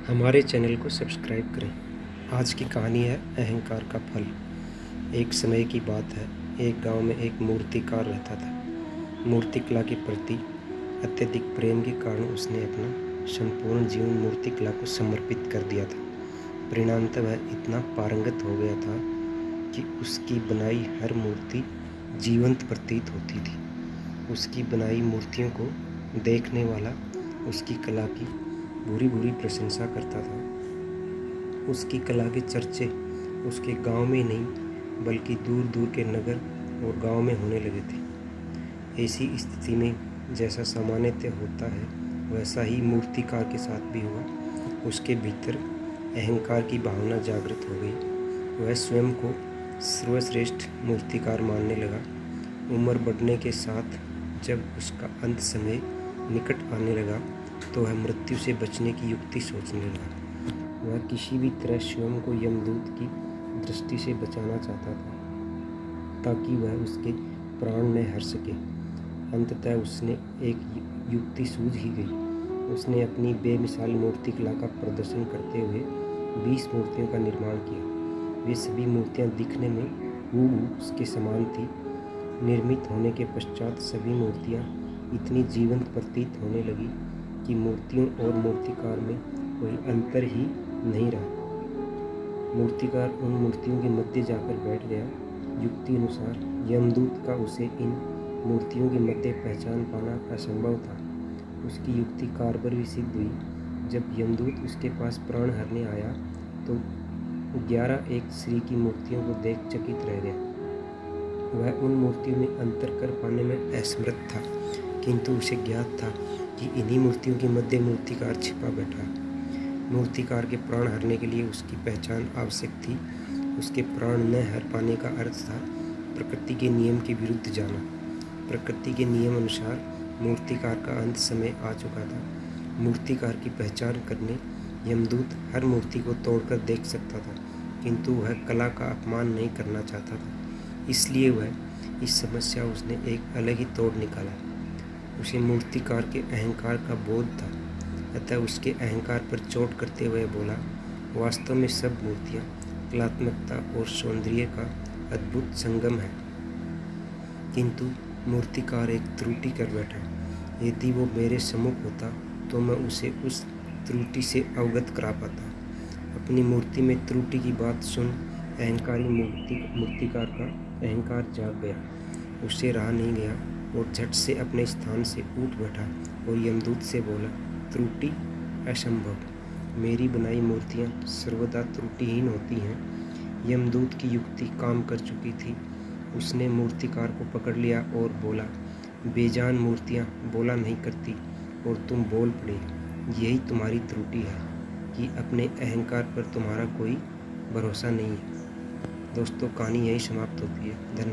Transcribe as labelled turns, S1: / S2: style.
S1: हमारे चैनल को सब्सक्राइब करें। आज की कहानी है अहंकार का फल। एक समय की बात है, एक गांव में एक मूर्तिकार रहता था। मूर्तिकला के प्रति अत्यधिक प्रेम के कारण उसने अपना संपूर्ण जीवन मूर्तिकला को समर्पित कर दिया था। परिणामतः वह इतना पारंगत हो गया था कि उसकी बनाई हर मूर्ति जीवंत प्रतीत होती थी। उसकी बनाई मूर्तियों को देखने वाला उसकी कला की बुरी बुरी प्रशंसा करता था। उसकी कला के चर्चे उसके गांव में नहीं बल्कि दूर दूर के नगर और गांव में होने लगे थे। ऐसी स्थिति में जैसा सामान्यतः होता है वैसा ही मूर्तिकार के साथ भी हुआ। उसके भीतर अहंकार की भावना जागृत हो गई। वह स्वयं को सर्वश्रेष्ठ मूर्तिकार मानने लगा। उम्र बढ़ने के साथ जब उसका अंत समय निकट आने लगा तो वह मृत्यु से बचने की युक्ति सोचने लगा। वह किसी भी तरह स्वयं को यमदूत की दृष्टि से बचाना चाहता था ताकि वह उसके प्राण न हर सके। अंततः उसने एक युक्ति सूझ ही गई। उसने अपनी बेमिसाल मूर्तिकला का प्रदर्शन करते हुए 20 मूर्तियों का निर्माण किया। वे सभी मूर्तियां दिखने में हूबहू उसके समान थी। निर्मित होने के पश्चात सभी मूर्तियां इतनी जीवंत प्रतीत होने लगी कि मूर्तियों और मूर्तिकार में कोई अंतर ही नहीं रहा। मूर्तिकार उन मूर्तियों के मध्य जाकर बैठ गया। युक्ति अनुसार यमदूत का उसे इन मूर्तियों के मध्य पहचान पाना असंभव था। उसकी युक्ति कारगर भी सिद्ध हुई। जब यमदूत उसके पास प्राण हरने आया तो 11 एक श्री की मूर्तियों को देख चकित रह गया। वह उन मूर्तियों में अंतर कर पाने में असमर्थ था, किंतु उसे ज्ञात था कि इन्हीं मूर्तियों के मध्य मूर्तिकार छिपा बैठा। मूर्तिकार के प्राण हरने के लिए उसकी पहचान आवश्यक थी। उसके प्राण न हर पाने का अर्थ था प्रकृति के नियम के विरुद्ध जाना। प्रकृति के नियम अनुसार मूर्तिकार का अंत समय आ चुका था। मूर्तिकार की पहचान करने यमदूत हर मूर्ति को तोड़कर देख सकता था, किंतु वह कला का अपमान नहीं करना चाहता था। इसलिए वह इस समस्या उसने एक अलग ही तोड़ निकाला। उसे मूर्तिकार के अहंकार का बोध था, अतः उसके अहंकार पर चोट करते हुए बोला, वास्तव में सब मूर्तियाँ कलात्मकता और सौंदर्य का अद्भुत संगम है, किंतु मूर्तिकार एक त्रुटि कर बैठा। यदि वो मेरे सम्मुख होता तो मैं उसे उस त्रुटि से अवगत करा पाता। अपनी मूर्ति में त्रुटि की बात सुन अहंकारी मूर्तिकार का अहंकार जाग गया। उससे रहा नहीं गया और झट से अपने स्थान से उठ बैठा और यमदूत से बोला, त्रुटि असंभव। मेरी बनाई मूर्तियाँ सर्वदा त्रुटिहीन होती हैं। यमदूत की युक्ति काम कर चुकी थी। उसने मूर्तिकार को पकड़ लिया और बोला, बेजान मूर्तियाँ बोला नहीं करती और तुम बोल पड़े। यही तुम्हारी त्रुटि है कि अपने अहंकार पर तुम्हारा कोई भरोसा नहीं है। दोस्तों, कहानी यही समाप्त होती है। धन्यवाद।